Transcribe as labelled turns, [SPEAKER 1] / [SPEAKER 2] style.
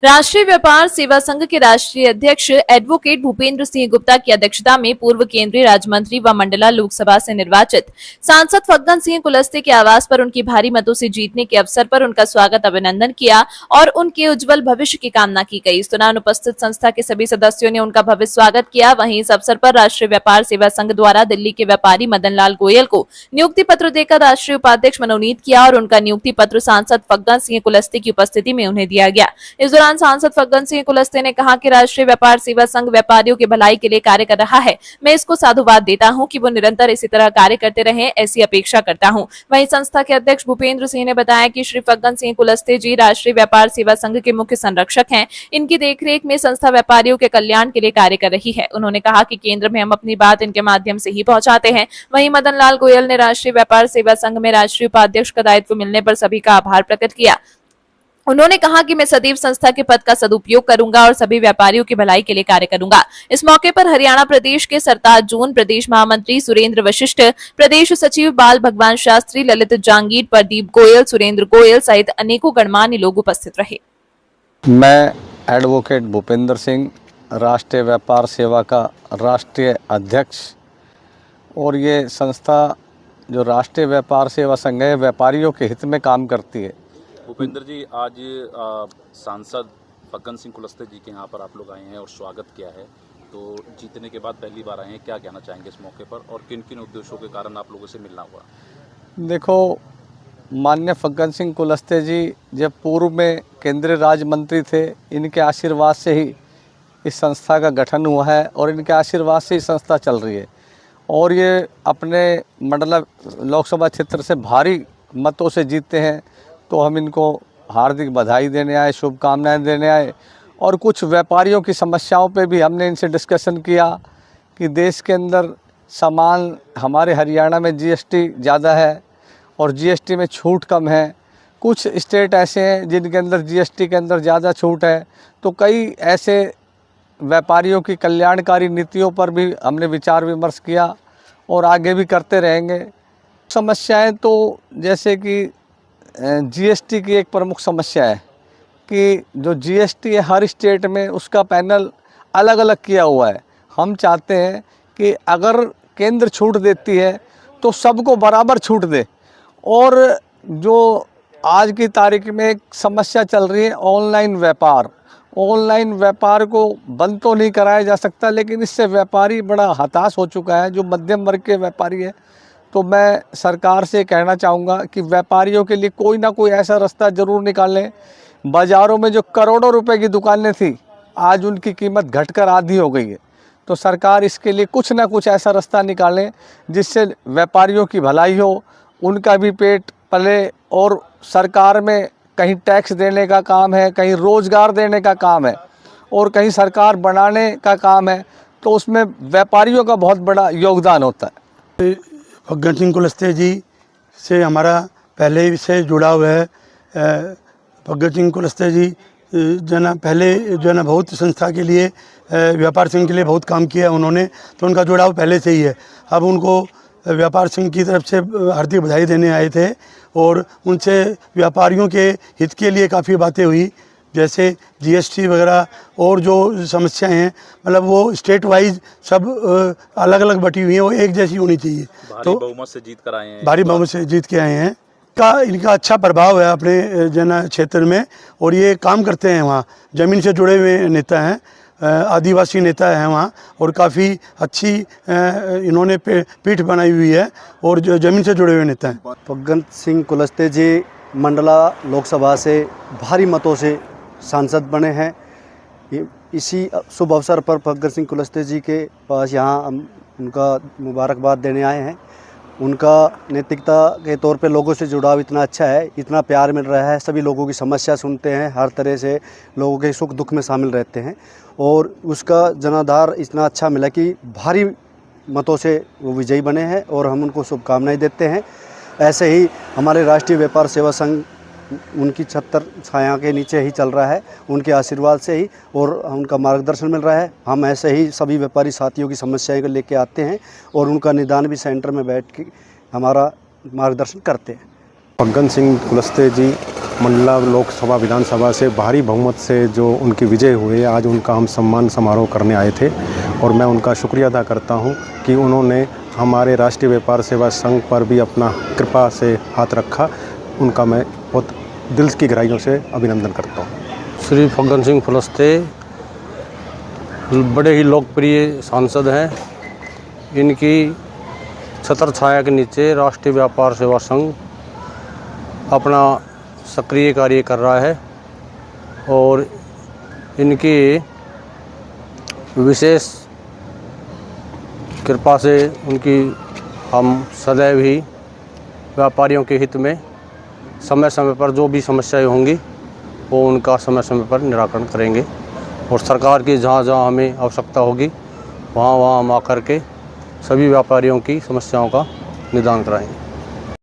[SPEAKER 1] राष्ट्रीय व्यापार सेवा संघ के राष्ट्रीय अध्यक्ष एडवोकेट भूपेंद्र सिंह गुप्ता की अध्यक्षता में पूर्व केंद्रीय राज्य मंत्री व मंडला लोकसभा से निर्वाचित सांसद फग्गन सिंह कुलस्ते के आवास पर उनकी भारी मतों से जीतने के अवसर पर उनका स्वागत अभिनंदन किया और उनके उज्जवल भविष्य की कामना की गई। इस दौरान उपस्थित संस्था के सभी सदस्यों ने उनका भव्य स्वागत किया। वहीं इस अवसर पर राष्ट्रीय व्यापार सेवा संघ द्वारा दिल्ली के व्यापारी मदन लाल गोयल को नियुक्ति पत्र देकर राष्ट्रीय उपाध्यक्ष मनोनीत किया और उनका नियुक्ति पत्र सांसद फग्गन सिंह कुलस्ते की उपस्थिति में उन्हें दिया गया। इस दौरान सांसद फग्गन सिंह कुलस्ते ने कहा कि राष्ट्रीय व्यापार सेवा संघ व्यापारियों की भलाई के लिए कार्य कर रहा है। मैं इसको साधुवाद देता हूं कि वो निरंतर इसी तरह कार्य करते रहें, ऐसी अपेक्षा करता हूं। वहीं संस्था के अध्यक्ष भूपेंद्र सिंह ने बताया कि श्री फग्गन सिंह कुलस्ते जी राष्ट्रीय व्यापार सेवा संघ के मुख्य संरक्षक हैं। इनकी देखरेख में संस्था व्यापारियों के कल्याण के लिए कार्य कर रही है। उन्होंने कहा कि केंद्र में हम अपनी बात इनके माध्यम से ही पहुंचाते हैं। वहीं मदन लाल गोयल ने राष्ट्रीय व्यापार सेवा संघ में राष्ट्रीय उपाध्यक्ष का दायित्व मिलने पर सभी का आभार प्रकट किया। उन्होंने कहा कि मैं सदैव संस्था के पद का सदुपयोग करूंगा और सभी व्यापारियों की भलाई के लिए कार्य करूंगा। इस मौके पर हरियाणा प्रदेश के सरताज जोन प्रदेश महामंत्री सुरेंद्र वशिष्ठ, प्रदेश सचिव बाल भगवान शास्त्री, ललित जांगीर, प्रदीप गोयल, सुरेंद्र गोयल सहित अनेकों गणमान्य लोग उपस्थित रहे।
[SPEAKER 2] मैं एडवोकेट भूपेंद्र सिंह, राष्ट्रीय व्यापार सेवा का राष्ट्रीय अध्यक्ष, और ये संस्था जो राष्ट्रीय व्यापार सेवा संघ है व्यापारियों के हित में काम करती है।
[SPEAKER 3] भूपेंद्र जी, आज सांसद फग्गन सिंह कुलस्ते जी के यहाँ पर आप लोग आए हैं और स्वागत किया है, तो जीतने के बाद पहली बार आए हैं, क्या कहना चाहेंगे इस मौके पर और किन किन उद्देश्यों के कारण आप लोगों से मिलना हुआ?
[SPEAKER 2] देखो, माननीय फग्गन सिंह कुलस्ते जी जब पूर्व में केंद्रीय राज्य मंत्री थे, इनके आशीर्वाद से ही इस संस्था का गठन हुआ है और इनके आशीर्वाद से ही संस्था चल रही है। और ये अपने मंडला लोकसभा क्षेत्र से भारी मतों से जीतते हैं, तो हम इनको हार्दिक बधाई देने आए, शुभकामनाएं देने आए। और कुछ व्यापारियों की समस्याओं पे भी हमने इनसे डिस्कशन किया कि देश के अंदर सामान, हमारे हरियाणा में जीएसटी ज़्यादा है और जीएसटी में छूट कम है। कुछ स्टेट ऐसे हैं जिनके अंदर जीएसटी के अंदर ज़्यादा छूट है। तो कई ऐसे व्यापारियों की कल्याणकारी नीतियों पर भी हमने विचार विमर्श किया और आगे भी करते रहेंगे। समस्याएं तो जैसे कि जीएसटी की एक प्रमुख समस्या है कि जो जीएसटी है हर स्टेट में उसका पैनल अलग अलग किया हुआ है। हम चाहते हैं कि अगर केंद्र छूट देती है तो सबको बराबर छूट दे। और जो आज की तारीख में एक समस्या चल रही है ऑनलाइन व्यापार को बंद तो नहीं कराया जा सकता, लेकिन इससे व्यापारी बड़ा हताश हो चुका है, जो मध्यम वर्ग के व्यापारी है। तो मैं सरकार से कहना चाहूँगा कि व्यापारियों के लिए कोई ना कोई ऐसा रास्ता ज़रूर निकालें। बाज़ारों में जो करोड़ों रुपए की दुकानें थी, आज उनकी कीमत घटकर आधी हो गई है। तो सरकार इसके लिए कुछ ना कुछ ऐसा रास्ता निकालें जिससे व्यापारियों की भलाई हो, उनका भी पेट पले। और सरकार में कहीं टैक्स देने का काम है, कहीं रोज़गार देने का काम है और कहीं सरकार बनाने का काम है, तो उसमें व्यापारियों का बहुत बड़ा योगदान होता है।
[SPEAKER 4] फग्गन सिंह कुलस्ते जी से हमारा पहले से जुड़ा हुआ है। फग्गन सिंह कुलस्ते जी जो ना पहले जो है ना बहुत संस्था के लिए, व्यापार संघ के लिए बहुत काम किया उन्होंने, तो उनका जुड़ाव पहले से ही है। अब उनको व्यापार संघ की तरफ से हार्दिक बधाई देने आए थे और उनसे व्यापारियों के हित के लिए काफ़ी बातें हुई, जैसे जीएसटी वगैरह और जो समस्याएं हैं, मतलब वो स्टेट वाइज सब अलग अलग बटी हुई हैं, वो एक जैसी होनी चाहिए।
[SPEAKER 3] तो बहुमत से जीत कर आए हैं,
[SPEAKER 4] भारी बहुमत से जीत के आए हैं। इनका अच्छा प्रभाव है अपने जन क्षेत्र में और ये काम करते हैं। वहाँ ज़मीन से जुड़े हुए नेता हैं, आदिवासी नेता हैं वहाँ, और काफ़ी अच्छी इन्होंने पीठ बनाई हुई है और जो ज़मीन से जुड़े हुए नेता हैं।
[SPEAKER 5] फग्गन सिंह कुलस्ते जी मंडला लोकसभा से भारी मतों से सांसद बने हैं। इसी शुभ अवसर पर फग्गन सिंह कुलस्ते जी के पास यहाँ हम उनका मुबारकबाद देने आए हैं। उनका नैतिकता के तौर पे लोगों से जुड़ाव इतना अच्छा है, इतना प्यार मिल रहा है, सभी लोगों की समस्या सुनते हैं, हर तरह से लोगों के सुख दुख में शामिल रहते हैं और उसका जनाधार इतना अच्छा मिला कि भारी मतों से वो विजयी बने हैं और हम उनको शुभकामनाएं देते हैं। ऐसे ही हमारे राष्ट्रीय व्यापार सेवा संघ उनकी छत्र छाया के नीचे ही चल रहा है, उनके आशीर्वाद से ही और उनका मार्गदर्शन मिल रहा है। हम ऐसे ही सभी व्यापारी साथियों की समस्याएं को लेके आते हैं और उनका निदान भी सेंटर में बैठ के हमारा मार्गदर्शन करते हैं।
[SPEAKER 6] फग्गन सिंह कुलस्ते जी मंडला लोकसभा विधानसभा से भारी बहुमत से जो उनकी विजय हुई है, आज उनका हम सम्मान समारोह करने आए थे और मैं उनका शुक्रिया अदा करता हूं कि उन्होंने हमारे राष्ट्रीय व्यापार सेवा संघ पर भी अपना कृपा से हाथ रखा। उनका मैं बहुत दिल की गहराइयों से अभिनंदन करता हूं।
[SPEAKER 7] श्री फग्गन सिंह कुलस्ते बड़े ही लोकप्रिय सांसद हैं। इनकी छत्र छाया के नीचे राष्ट्रीय व्यापार सेवा संघ अपना सक्रिय कार्य कर रहा है और इनकी विशेष कृपा से उनकी हम सदैव ही व्यापारियों के हित में समय समय पर जो भी समस्याएं होंगी वो उनका समय समय पर निराकरण करेंगे और सरकार की जहाँ जहाँ हमें आवश्यकता होगी वहाँ वहाँ हम आकर के सभी व्यापारियों की समस्याओं का निदान कराएंगे।